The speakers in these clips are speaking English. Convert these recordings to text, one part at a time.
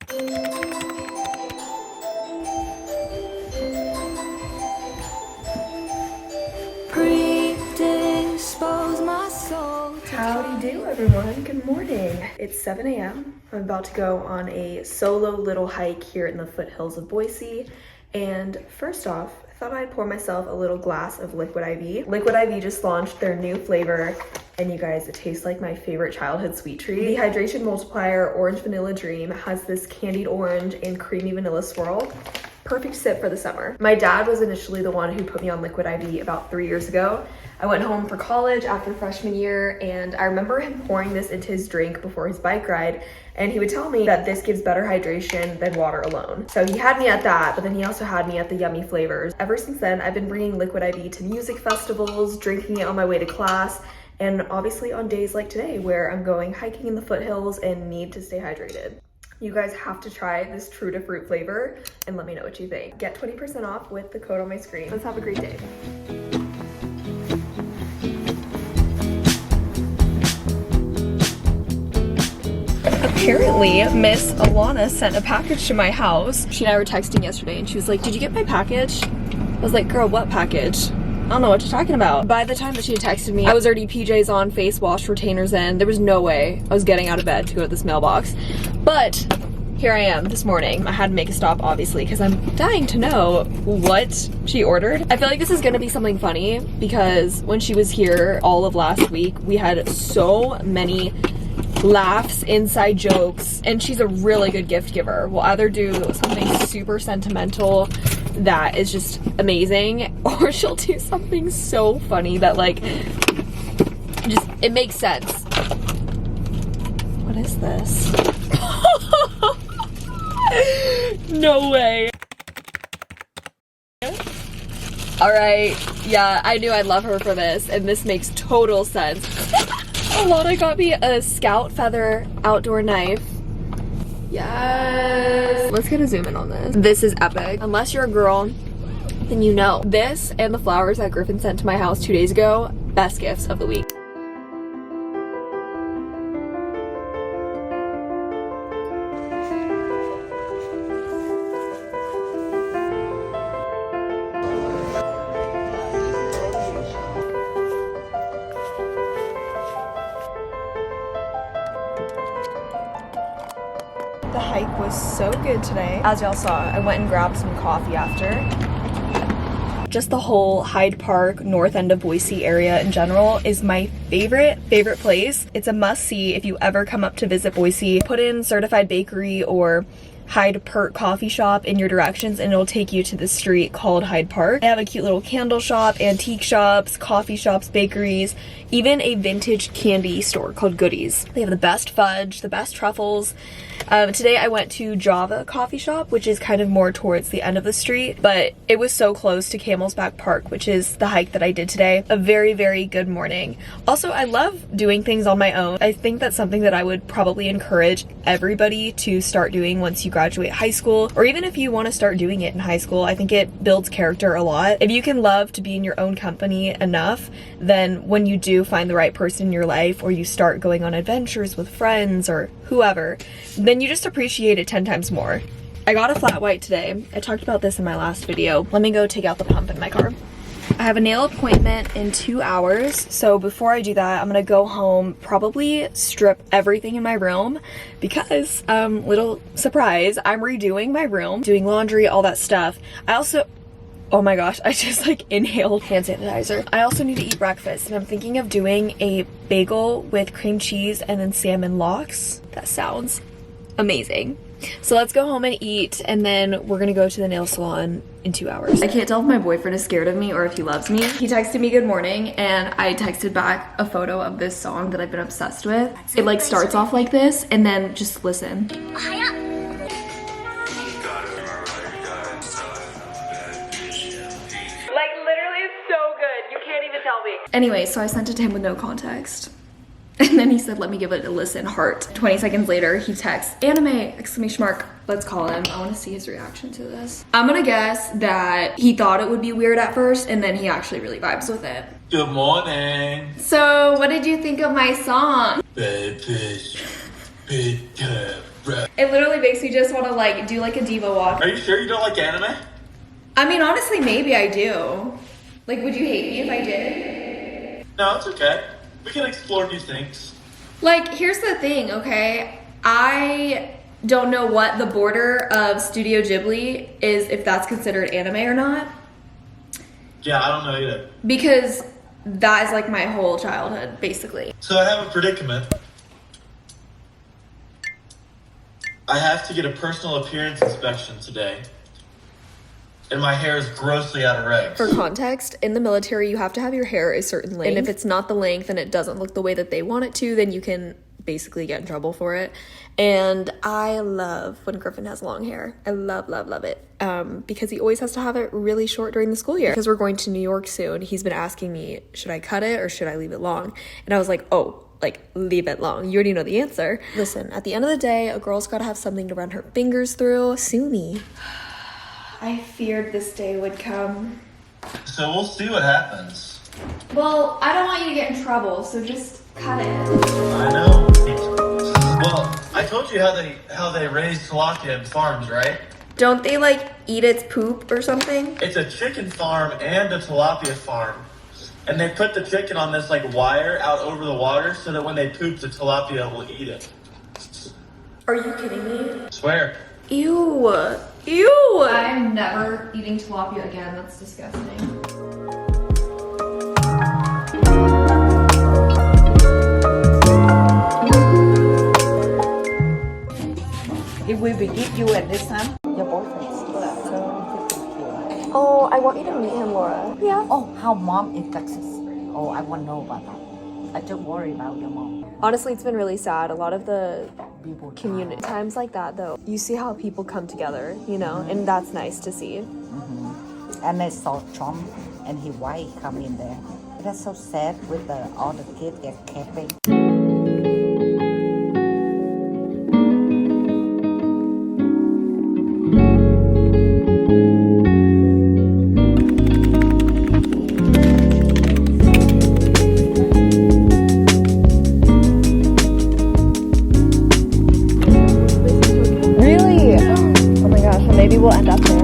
Predispose my soul. Howdy do, everyone. Good morning. It's 7 a.m. I'm about to go on a solo little hike here in the foothills of Boise. And first off, I thought I'd pour myself a little glass of Liquid IV. Liquid IV just launched their new flavor, and you guys, it tastes like my favorite childhood sweet treat. The Hydration Multiplier Orange Vanilla Dream has this candied orange and creamy vanilla swirl. Perfect sip for the summer. My dad was initially the one who put me on Liquid IV about 3 years ago. I went home for college after freshman year, and I remember him pouring this into his drink before his bike ride, and he would tell me that this gives better hydration than water alone. So he had me at that, but then he also had me at the yummy flavors. Ever since then, I've been bringing Liquid IV to music festivals, drinking it on my way to class, and obviously on days like today where I'm going hiking in the foothills and need to stay hydrated. You guys have to try this True to Fruit flavor and let me know what you think. Get 20% off with the code on my screen. Let's have a great day. Apparently, Miss Alana sent a package to my house. She and I were texting yesterday and she was like, "Did you get my package?" I was like, "Girl, what package? I don't know what you're talking about." By the time that she had texted me, I was already PJs on, face wash, retainers in. There was no way I was getting out of bed to go to this mailbox. But here I am this morning. I had to make a stop, obviously, because I'm dying to know what she ordered. I feel like this is gonna be something funny because when she was here all of last week, we had so many laughs, inside jokes, and she's a really good gift giver. We'll either do something super sentimental that is just amazing, or she'll do something so funny that like just it makes sense. What is this? No way. All right, yeah, I knew I'd love her for this, and this makes total sense. Alana got me a scout feather outdoor knife. Yes. Let's get a zoom in on this. This is epic. Unless you're a girl, then you know. This and the flowers that Griffin sent to my house 2 days ago, best gifts of the week. The hike was so good today. As y'all saw, I went and grabbed some coffee after. Just the whole Hyde Park, north end of Boise area in general is my favorite place. It's a must-see if you ever come up to visit Boise. Put in Certified Bakery or Hyde Park Coffee Shop in your directions and it'll take you to the street called Hyde Park. They have a cute little candle shop, antique shops, coffee shops, bakeries, even a vintage candy store called Goodies. They have the best fudge, the best truffles. Today I went to Java Coffee Shop, which is kind of more towards the end of the street, but it was so close to Camel's Back Park, which is the hike that I did today. A very, very good morning. Also, I love doing things on my own. I think that's something that I would probably encourage everybody to start doing once you graduate high school, or even if you want to start doing it in high school. I think it builds character a lot. If you can love to be in your own company enough, then when you do find the right person in your life, or you start going on adventures with friends or whoever, then you just appreciate it 10 times more. I got a flat white today. I talked about this in my last video. Let me go take out the pump in my car. I have a nail appointment in 2 hours, so before I do that, I'm gonna go home, probably strip everything in my room because, little surprise, I'm redoing my room, doing laundry, all that stuff. I also, oh my gosh, I just like inhaled hand sanitizer. I also need to eat breakfast, and I'm thinking of doing a bagel with cream cheese and then salmon lox. That sounds amazing. So let's go home and eat, and then we're gonna go to the nail salon in 2 hours. I can't tell if my boyfriend is scared of me or if he loves me. He texted me good morning, and I texted back a photo of this song that I've been obsessed with. It like starts off like this, and then just listen. Anyway, so I sent it to him with no context. And then he said, let me give it a listen, heart. 20 seconds later, he texts, anime, exclamation mark. Let's call him. I want to see his reaction to this. I'm gonna guess that he thought it would be weird at first, and then he actually really vibes with it. Good morning. So, what did you think of my song? Bad fish, big time, It literally makes me just want to like do like a diva walk. Are you sure you don't like anime? I mean, honestly, maybe I do. Like, would you hate me if I did? No, it's okay. We can explore new things. Like, here's the thing, okay? I don't know what the border of Studio Ghibli is, if that's considered anime or not. Yeah, I don't know either. Because that is like my whole childhood, basically. So I have a predicament. I have to get a personal appearance inspection today. And my hair is grossly out of regs. For context, in the military, you have to have your hair a certain length. And if it's not the length and it doesn't look the way that they want it to, then you can basically get in trouble for it. And I love when Griffin has long hair. I love, love, love it. Because he always has to have it really short during the school year. Because we're going to New York soon, he's been asking me, should I cut it or should I leave it long? And I was like, oh, like, leave it long. You already know the answer. Listen, at the end of the day, a girl's gotta have something to run her fingers through. Sue me. I feared this day would come. So we'll see what happens. Well, I don't want you to get in trouble, so just cut it. I know. Well, I told you how they raise tilapia in farms, right? Don't they like eat its poop or something? It's a chicken farm and a tilapia farm. And they put the chicken on this like wire out over the water so that when they poop, the tilapia will eat it. Are you kidding me? Swear. Ew. Ew. I'm never eating tilapia again. That's disgusting. If we visit you at this time, your boyfriend's so 50 kilo. Oh, I want you to meet him, Laura. Yeah. Oh, how mom in Texas? Oh, I want to know about that. I just worry about your mom. Honestly, it's been really sad. A lot of the People community times like that, though, you see how people come together, you know, and that's nice to see. And I saw Trump and his wife come in there. That's so sad with all the kids get camping. Maybe we'll end up there.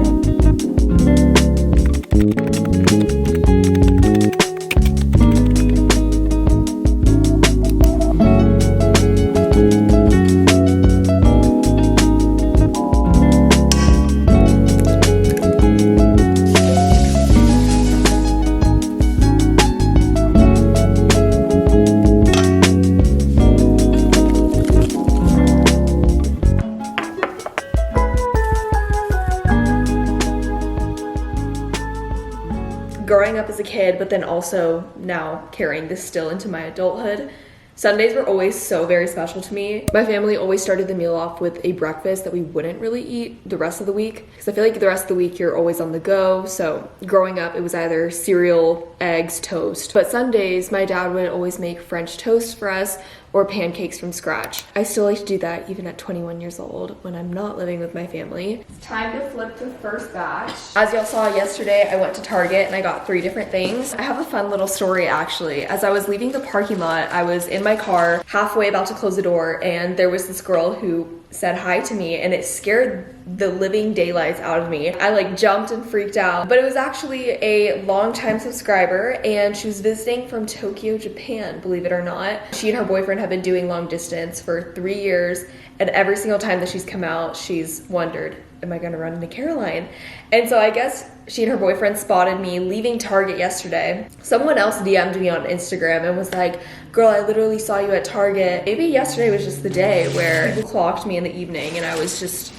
Growing up as a kid, but then also now carrying this still into my adulthood, Sundays were always so very special to me. My family always started the meal off with a breakfast that we wouldn't really eat the rest of the week, because I feel like the rest of the week you're always on the go. So growing up, it was either cereal, eggs, toast. But Sundays, my dad would always make French toast for us or pancakes from scratch. I still like to do that even at 21 years old when I'm not living with my family. It's time to flip to first batch. As y'all saw yesterday, I went to Target and I got 3 different things. I have a fun little story actually. As I was leaving the parking lot, I was in my car, halfway about to close the door, and there was this girl who said hi to me, and it scared the living daylights out of me. I like jumped and freaked out, but it was actually a longtime subscriber, and she was visiting from Tokyo, Japan, believe it or not. She and her boyfriend have been doing long distance for 3 years, and every single time that she's come out, she's wondered, am I gonna run into Caroline? And so I guess she and her boyfriend spotted me leaving Target yesterday. Someone else DM'd me on Instagram and was like, girl, I literally saw you at Target. Maybe yesterday was just the day where people clocked me in the evening and I was just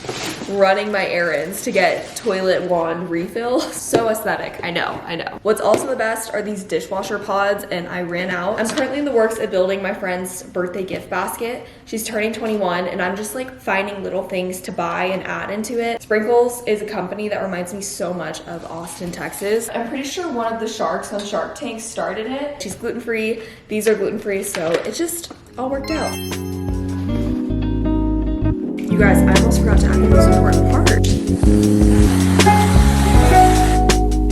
running my errands to get toilet wand refill. So aesthetic, I know. What's also the best are these dishwasher pods, and I ran out. I'm currently in the works of building my friend's birthday gift basket. She's turning 21 and I'm just like finding little things to buy and add into it. Sprinkles is a company that reminds me so much of Austin, Texas. I'm pretty sure one of the sharks on Shark Tank started it. She's gluten-free, these are gluten-free, so it just all worked out. You guys, I almost forgot to add the most important part.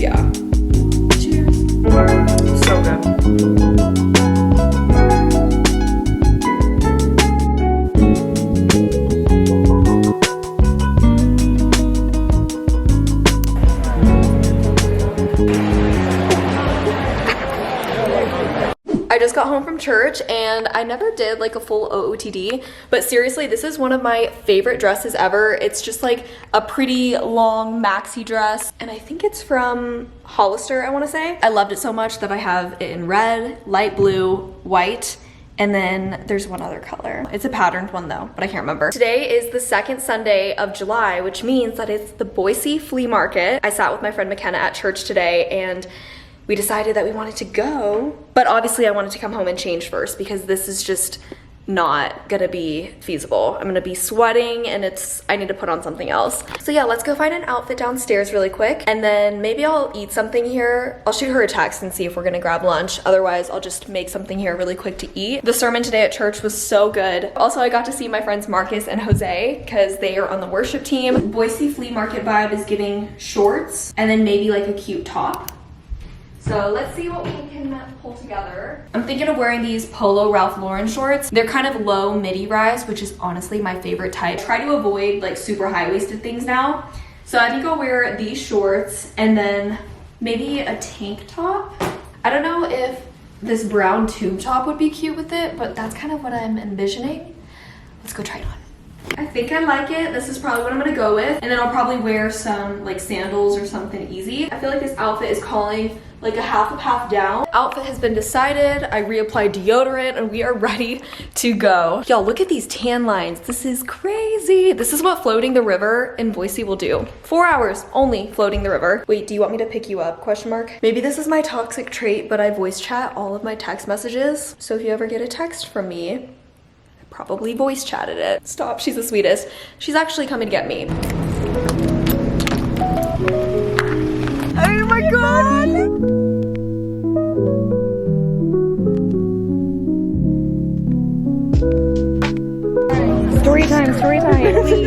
Yeah. Cheers. So good. got home from church and I never did like a full OOTD, but seriously, this is one of my favorite dresses ever. It's just like a pretty long maxi dress, and I think it's from Hollister, I want to say. I loved it so much that I have it in red, light blue, white, and then there's one other color. It's a patterned one though, but I can't remember. Today is the second Sunday of July, which means that it's the Boise flea market. I sat with my friend McKenna at church today and we decided that we wanted to go, but obviously I wanted to come home and change first because this is just not gonna be feasible. I'm gonna be sweating and I need to put on something else. So yeah, let's go find an outfit downstairs really quick, and then maybe I'll eat something here. I'll shoot her a text and see if we're gonna grab lunch. Otherwise, I'll just make something here really quick to eat. The sermon today at church was so good. Also, I got to see my friends Marcus and Jose because they are on the worship team. Boise flea market vibe is giving shorts and then maybe like a cute top. So let's see what we can pull together. I'm thinking of wearing these Polo Ralph Lauren shorts. They're kind of low midi rise, which is honestly my favorite type. I try to avoid like super high-waisted things now. So I think I'll wear these shorts and then maybe a tank top. I don't know if this brown tube top would be cute with it, but that's kind of what I'm envisioning. Let's go try it on. I think I like it. This is probably what I'm gonna go with. And then I'll probably wear some like sandals or something easy. I feel like this outfit is calling like a half up, half down. Outfit has been decided. I reapplied deodorant and we are ready to go. Y'all, look at these tan lines. This is crazy. This is what floating the river in Boise will do. 4 hours only floating the river. Wait, do you want me to pick you up? Question mark. Maybe this is my toxic trait, but I voice chat all of my text messages. So if you ever get a text from me, probably voice chatted it. Stop, she's the sweetest. She's actually coming to get me. Oh my god! Story time, story time.